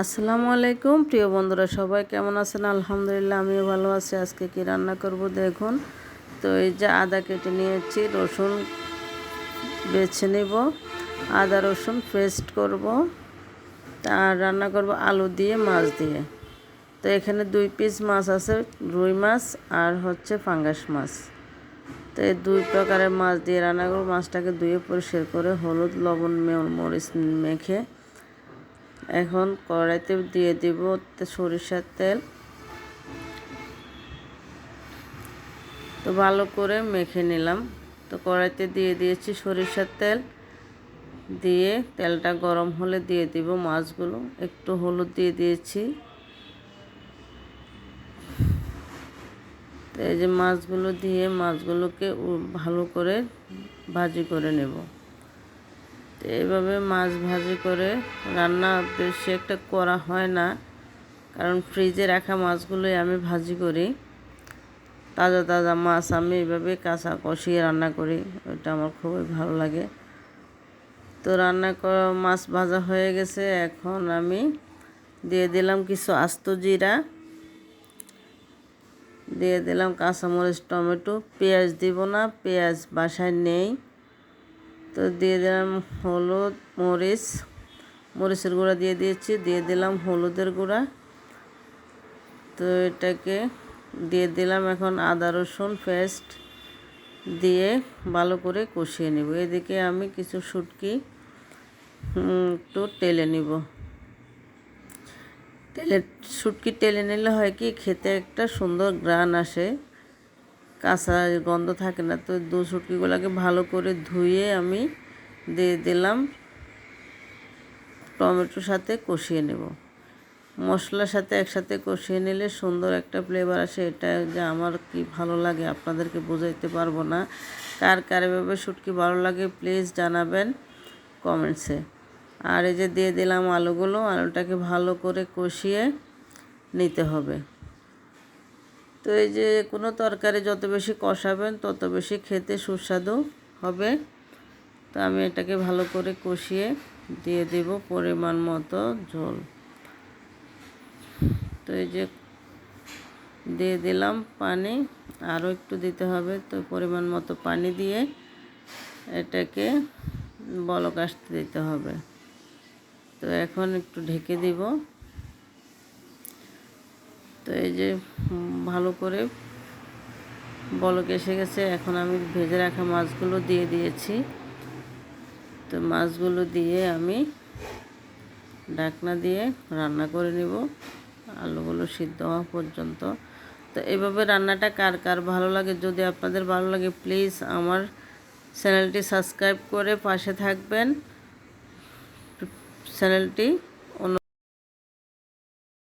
আসসালামু আলাইকুম প্রিয় বন্ধুরা, সবাই কেমন আছেন? আলহামদুলিল্লাহ, আমিও ভালো আছি। আজকে কি রান্না করব দেখুন। তো এই যে আদা কেটে নিয়েছি, রসুন বেছে নেব, আদা রসুন পেস্ট করব, আর রান্না করব আলু দিয়ে, মাছ দিয়ে। তো এখানে 2 পিস মাছ আছে, রুই মাছ আর হচ্ছে পাঙ্গাস মাছ। তো এই 2 প্রকারের মাছ দিয়ে রান্না করব। মাছটাকে ধুয়ে পরিষ্কার করে হলুদ লবণ মরিচ মেখে এখন কড়াইতে দিয়ে দিব সরিষার তেল। তো ভালো করে মেখে নিলাম। তো কড়াইতে দিয়ে দিয়েছি সরিষার তেল, দিয়ে তেলটা গরম হলে দিয়ে দিব মাছগুলো। একটু হলুদ দিয়ে দিয়েছি। তো এই যে মাছগুলো দিয়ে মাছগুলোকে ভালো করে ভাজি করে নেব। তো এইভাবে মাছ ভাজি করে রান্না বেশি একটা করা হয় না, কারণ ফ্রিজে রাখা মাছগুলোই আমি ভাজি করি। তাজা তাজা মাছ আমি এইভাবে কাঁচা কষিয়ে রান্না করি, ওটা আমার খুবই ভালো লাগে। তো রান্না করা মাছ ভাজা হয়ে গেছে। এখন আমি দিয়ে দিলাম কিছু আস্ত জিরা, দিয়ে দিলাম কাঁচামরিচ, টমেটো, পেঁয়াজ দিব না, পেঁয়াজ বাসায় নেই। তো দিয়ে দিলাম হলুদ, মরিচের গুঁড়া দিয়ে দিয়েছি, দিয়ে দিলাম হলুদের গুঁড়া। তো এটাকে দিয়ে দিলাম। এখন আদা রসুন পেস্ট দিয়ে ভালো করে কষিয়ে নেব। এদিকে আমি কিছু শুটকি একটু টেলে নিব। শুটকি টেলে নিলে হয় কি, খেতে একটা সুন্দর ঘ্রাণ আসে, কাঁচা গন্ধ থাকে না। তো শুটকিগুলোকে ভালো করে ধুয়ে আমি দিয়ে দিলাম, টমেটোর সাথে কষিয়ে নেব। মশলার সাথে একসাথে কষিয়ে নিলে সুন্দর একটা ফ্লেভার আসে। এটা যে আমার কি ভালো লাগে আপনাদেরকে বোঝাইতে পারবো না। কার কার এভাবে শুটকি ভালো লাগে প্লিজ জানাবেন কমেন্টসে। আর এই যে দিয়ে দিলাম আলুটাকে ভালো করে কষিয়ে নিতে হবে। তো এই যে কোনো তরকারি যত বেশি কষাবেন তত বেশি খেতে সুস্বাদু হবে। তো আমি এটাকে ভালো করে কষিয়ে দিয়ে দেব পরিমাণ মতো ঝোল। তো এই যে দিয়ে দিলাম পানি, আরও একটু দিতে হবে। তো পরিমাণ মতো পানি দিয়ে এটাকে বলক আসতে দিতে হবে। তো এখন একটু ঢেকে দিব। তো এই যে ভালো করে বলক এসে গেছে। এখন আমি ভেজে রাখা মাছগুলো দিয়ে দিয়েছি। তো মাছগুলো দিয়ে আমি ঢাকনা দিয়ে রান্না করে নেব আলুগুলো সিদ্ধ হওয়া পর্যন্ত। তো এভাবে রান্নাটা কার কার ভালো লাগে, যদি আপনাদের ভালো লাগে প্লিজ আমার চ্যানেলটি সাবস্ক্রাইব করে পাশে থাকবেন। চ্যানেলটি